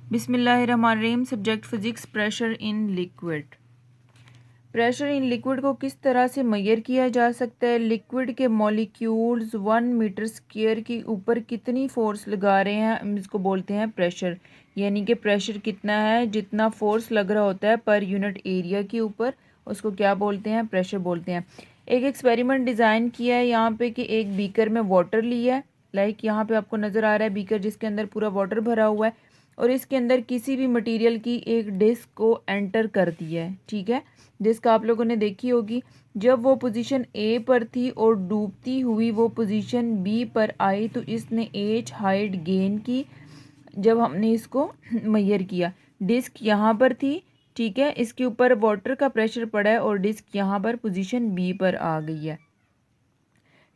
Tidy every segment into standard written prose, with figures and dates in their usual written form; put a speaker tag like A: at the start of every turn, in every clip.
A: बिस्मिल्लाहिर्रहमानिर्रहीम। Subject physics. Pressure in liquid. Pressure in liquid को किस तरह से मेजर किया जा सकता है? लिक्विड के मॉलिक्यूल्स 1 मीटर स्क्वायर के ऊपर कितनी फोर्स लगा रहे हैं, हम इसको बोलते हैं प्रेशर। यानी कि प्रेशर कितना है, जितना फोर्स लग रहा होता है पर यूनिट एरिया के ऊपर, उसको क्या बोलते हैं? प्रेशर बोलते हैं। एक एक्सपेरिमेंट डिज़ाइन किया है यहाँ पे कि एक बीकर में वाटर लिया है। लाइक यहाँ पे आपको नज़र आ रहा है बीकर जिसके अंदर पूरा वाटर भरा हुआ है, और इसके अंदर किसी भी मटेरियल की एक डिस्क को एंटर कर दिया है। ठीक है, डिस्क आप लोगों ने देखी होगी। जब वो पोजीशन ए पर थी और डूबती हुई वो पोजीशन बी पर आई तो इसने एच हाइट गेन की। जब हमने इसको मेजर किया, डिस्क यहाँ पर थी, ठीक है, इसके ऊपर वाटर का प्रेशर पड़ा है और डिस्क यहाँ पर पोजीशन बी पर आ गई है।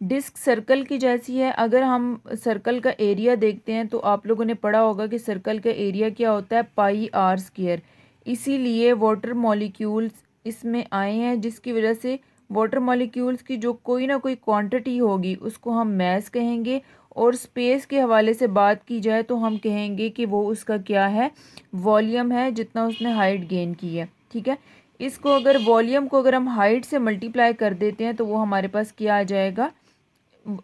A: डिस्क सर्कल की जैसी है। अगर हम सर्कल का एरिया देखते हैं तो आप लोगों ने पढ़ा होगा कि सर्कल का एरिया क्या होता है? पाई आर स्क्वायर। इसीलिए वाटर मॉलिक्यूल्स इसमें आए हैं, जिसकी वजह से वाटर मॉलिक्यूल्स की जो कोई ना कोई क्वांटिटी होगी उसको हम मैस कहेंगे, और स्पेस के हवाले से बात की जाए तो हम कहेंगे कि वो उसका क्या है? वॉल्यूम है, जितना उसने हाइट गेन की है। ठीक है, इसको अगर वॉल्यूम को अगर हम हाइट से मल्टीप्लाई कर देते हैं तो वो हमारे पास क्या आ जाएगा?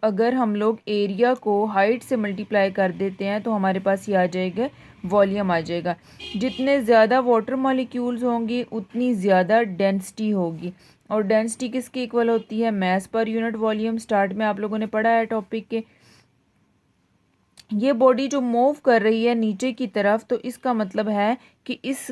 A: अगर हम लोग एरिया को हाइट से मल्टीप्लाई कर देते हैं तो हमारे पास ये आ जाएगा, वॉल्यूम आ जाएगा। जितने ज़्यादा वाटर मॉलिक्यूल्स होंगे उतनी ज़्यादा डेंसिटी होगी, और डेंसिटी किसकी इक्वल होती है? मास पर यूनिट वॉल्यूम। स्टार्ट में आप लोगों ने पढ़ा है टॉपिक के। ये बॉडी जो मूव कर रही है नीचे की तरफ, तो इसका मतलब है कि इस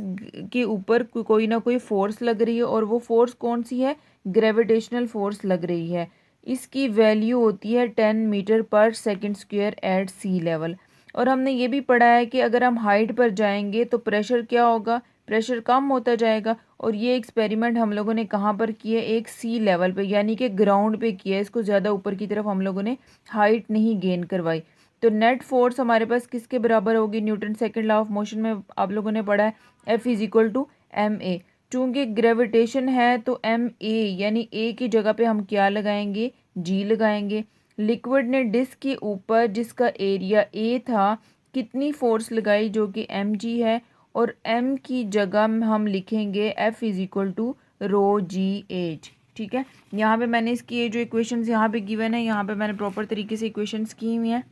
A: के ऊपर कोई ना कोई फोर्स लग रही है, और वो फोर्स कौन सी है? ग्रेविटेशनल फोर्स लग रही है। इसकी वैल्यू होती है 10 मीटर पर सेकंड स्क्वायर एट सी लेवल। और हमने ये भी पढ़ा है कि अगर हम हाइट पर जाएंगे तो प्रेशर क्या होगा? प्रेशर कम होता जाएगा। और ये एक्सपेरिमेंट हम लोगों ने कहाँ पर किया? एक सी लेवल पे, यानी कि ग्राउंड पे किया। इसको ज़्यादा ऊपर की तरफ हम लोगों ने हाइट नहीं गेन करवाई। तो नेट फोर्स हमारे पास किसके बराबर होगी? Newton second law of motion में आप लोगों ने पढ़ा है F is equal to M A. चूँकि ग्रेविटेशन है तो एम ए यानी ए की जगह पे हम क्या लगाएंगे? जी लगाएंगे। लिक्विड ने डिस्क के ऊपर जिसका एरिया ए था कितनी फोर्स लगाई? जो कि एम जी है, और एम की जगह में हम लिखेंगे F is equal to rho g h. ठीक है, यहाँ पे मैंने इसकी ये जो इक्वेशंस यहाँ पे गिवन है, यहाँ पे मैंने प्रॉपर तरीके से इक्वेशंस की हुई हैं।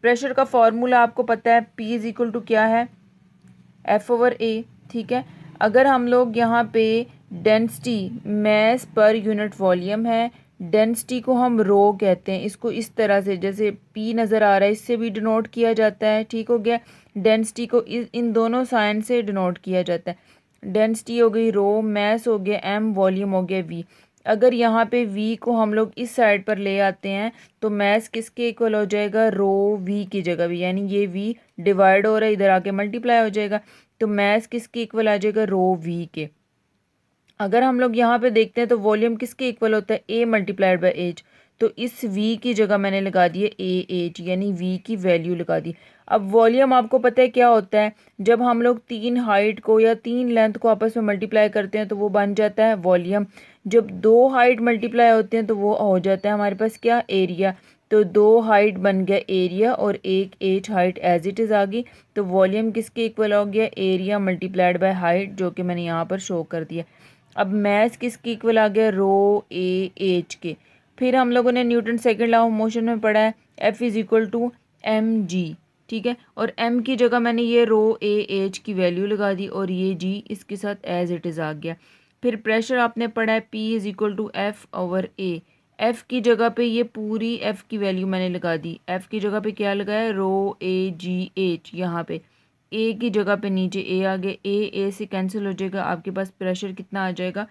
A: प्रेशर का फॉर्मूला आपको पता है, P इज इक्वल टू क्या है? F/A। ठीक है, अगर हम लोग यहाँ पे density mass per unit volume है, डेंसिटी को हम रो कहते हैं। इसको इस तरह से, जैसे P नज़र आ रहा है, इससे भी डिनोट किया जाता है। ठीक हो गया, डेंसिटी को इन दोनों साइन से डिनोट किया जाता है। डेंसिटी हो गई रो, मैस हो गया M, वॉल्यूम हो गया V। अगर यहाँ पे V को हम लोग इस साइड पर ले आते हैं तो मैस किसके इक्वल हो जाएगा? रो V की जगह भी, यानी ये V डिवाइड हो रहा है, इधर आके मल्टीप्लाई हो जाएगा, तो मैस किसके इक्वल आ जाएगा? रो V के। अगर हम लोग यहाँ पे देखते हैं तो वॉल्यूम किसके इक्वल होता है? A multiplied by H. तो इस V की जगह मैंने लगा दी है AH, यानी V की वैल्यू लगा दी। अब वॉल्यूम आपको पता है क्या होता है? जब हम लोग 3 हाइट को या 3 लेंथ को आपस में मल्टीप्लाई करते हैं तो वो बन जाता है वॉल्यूम। जब 2 हाइट मल्टीप्लाई होते हैं तो वो हो जाता है हमारे पास क्या? एरिया। तो 2 हाइट बन गया एरिया, और एक H height as it is आ गई। तो वॉल्यूम किसके इक्वल हो गया? एरिया मल्टीप्लाइड बाय हाइट, जो कि मैंने यहाँ पर शो कर दिया। अब मैस किसके इक्वल आ गया? रो ए एच के। फिर हम लोगों ने Newton second law of motion में पढ़ा है F is equal to M G. ठीक है, और M की जगह मैंने ये रो ए एच की वैल्यू लगा दी, और ये G इसके साथ एज इट इज़ आ गया। फिर प्रेशर आपने पढ़ा है P is equal to F/A। F की जगह पे ये पूरी F की वैल्यू मैंने लगा दी। F की जगह पे क्या लगाया? रो ए जी एच। यहाँ पे ए की जगह पे नीचे ए आ गए, ए से कैंसिल हो जाएगा, आपके पास प्रेशर कितना आ जाएगा?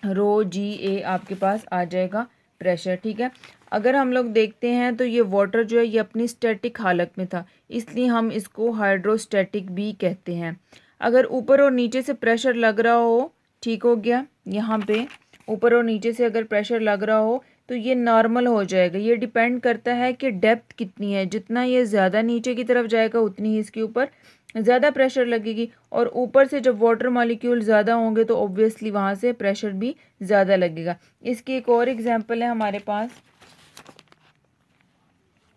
A: रो जी ए आपके पास आ जाएगा प्रेशर। ठीक है, अगर हम लोग देखते हैं तो ये वाटर जो है ये अपनी स्टैटिक हालत में था, इसलिए हम इसको हाइड्रोस्टैटिक भी कहते हैं। अगर ऊपर और नीचे से प्रेशर लग रहा हो, ठीक हो गया, यहाँ पे ऊपर और नीचे से अगर प्रेशर लग रहा हो तो ये नॉर्मल हो जाएगा। ये डिपेंड करता है कि डेप्थ कितनी है। जितना ये ज़्यादा नीचे की तरफ जाएगा उतनी ही इसके ऊपर ज़्यादा प्रेशर लगेगी, और ऊपर से जब वाटर मॉलिक्यूल ज़्यादा होंगे तो ऑब्वियसली वहाँ से प्रेशर भी ज़्यादा लगेगा। इसकी एक और एग्जांपल है हमारे पास।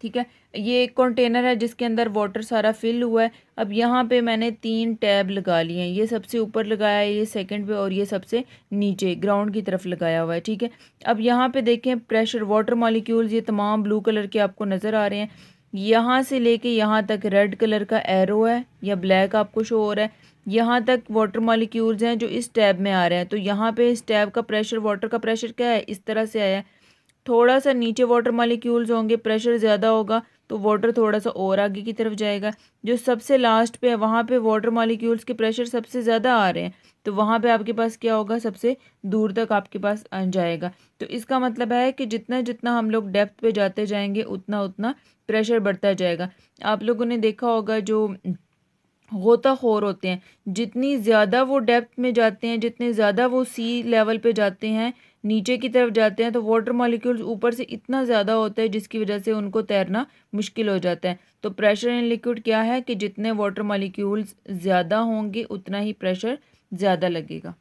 A: ठीक है, ये एक कंटेनर है जिसके अंदर वाटर सारा फिल हुआ है। अब यहाँ पे मैंने 3 टैब लगा लिए हैं, ये सबसे ऊपर लगाया है, ये सेकंड पे, और ये सबसे नीचे ग्राउंड की तरफ लगाया हुआ है, ठीक है। अब यहाँ पे देखें प्रेशर वाटर मॉलिक्यूल्स ये तमाम ब्लू कलर के आपको नज़र आ रहे हैं। यहाँ से लेके यहाँ तक रेड कलर का एरो है या ब्लैक आपको शो हो रहा है। यहाँ तक वाटर मॉलिक्यूल्स हैं जो इस टैब में आ रहे हैं। तो यहाँ पे इस टैब का प्रेशर, वाटर का प्रेशर क्या है, इस तरह से आया है। थोड़ा सा नीचे वाटर मॉलिक्यूल्स होंगे, प्रेशर ज़्यादा होगा तो वाटर थोड़ा सा और आगे की तरफ जाएगा। जो सबसे लास्ट पे है वहाँ पे वाटर मॉलिक्यूल्स के प्रेशर सबसे ज़्यादा आ रहे हैं, तो वहाँ पे आपके पास क्या होगा, सबसे दूर तक आपके पास जाएगा। तो इसका मतलब है कि जितना जितना हम लोग डेप्थ पे जाते जाएंगे उतना उतना प्रेशर बढ़ता जाएगा। आप लोगों ने देखा होगा जो गोताखोर होते हैं, जितनी ज़्यादा वो डेप्थ में जाते हैं, जितने ज़्यादा वो सी लेवल पे जाते हैं, नीचे की तरफ जाते हैं, तो वाटर मॉलिक्यूल्स ऊपर से इतना ज़्यादा होता है जिसकी वजह से उनको तैरना मुश्किल हो जाता है। तो प्रेशर इन लिक्विड क्या है कि जितने वाटर मॉलिक्यूल्स ज़्यादा होंगे उतना ही प्रेशर ज़्यादा लगेगा।